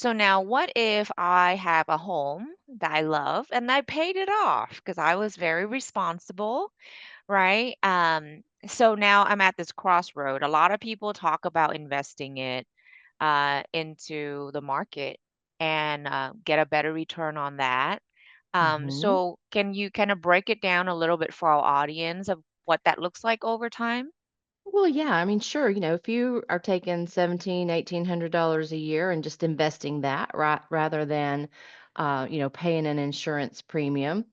So now what if I have a home that I love and I paid it off because I was very responsible, right? So now I'm at this crossroad. A lot of people talk about investing it into the market and get a better return on that. Hmm. So can you kind of break it down a little bit for our audience of what that looks like over time? Well, yeah, I mean, sure, if you are taking 1800 dollars a year and just investing that rather than paying an insurance premium.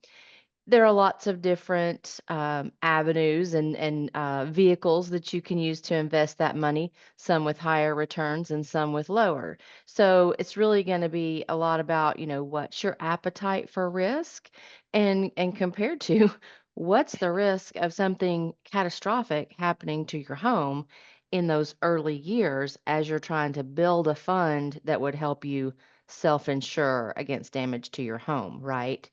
There are lots of different avenues and vehicles that you can use to invest that money, some with higher returns and some with lower. So it's really going to be a lot about, what's your appetite for risk and compared to what's the risk of something catastrophic happening to your home in those early years as you're trying to build a fund that would help you self-insure against damage to your home, right?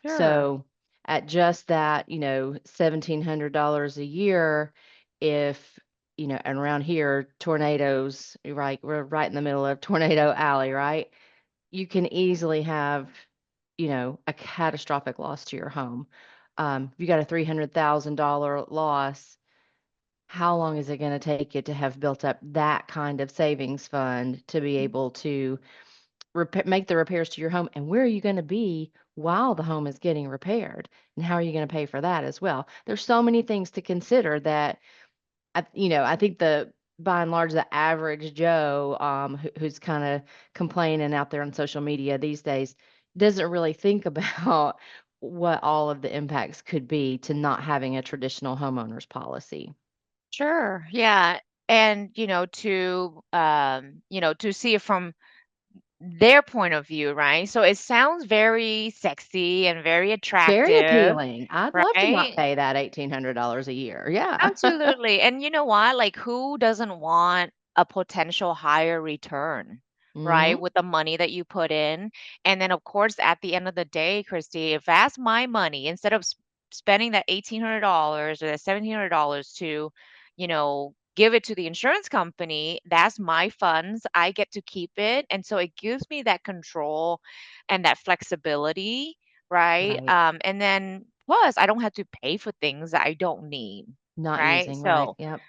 Sure. So at just that, $1,700 a year, if, and around here, tornadoes, right? We're right in the middle of tornado alley, right? You can easily have, a catastrophic loss to your home. If you got a $300,000 loss, how long is it going to take you to have built up that kind of savings fund to be able to make the repairs to your home, and where are you going to be while the home is getting repaired, and how are you going to pay for that as well? There's so many things to consider that I think the by and large the average Joe who's kind of complaining out there on social media these days doesn't really think about what all of the impacts could be to not having a traditional homeowner's policy. Sure. Yeah. And to see it from their point of view, right? So it sounds very sexy and very Very attractive, appealing. I'd love to not right? pay that $1,800 a year. Yeah. Absolutely. And you know what? Like, who doesn't want a potential higher return, right? Mhm. With the money that you put in. And then, of course, at the end of the day, Christy, if that's my money, instead of spending that $1,800 or that $1,700 to, give it to the insurance company, that's my funds. I get to keep it. And so it gives me that control and that flexibility, right? Right. And then plus, I don't have to pay for things that I don't need, Not right? using, right, So, yep.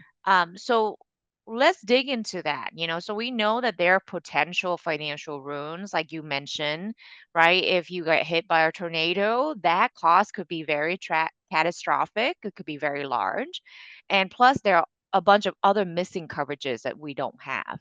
so let's dig into that. So we know that there are potential financial ruins, like you mentioned, right? If you get hit by a tornado, that cost could be very catastrophic. It could be very large, and plus there are a bunch of other missing coverages that we don't have.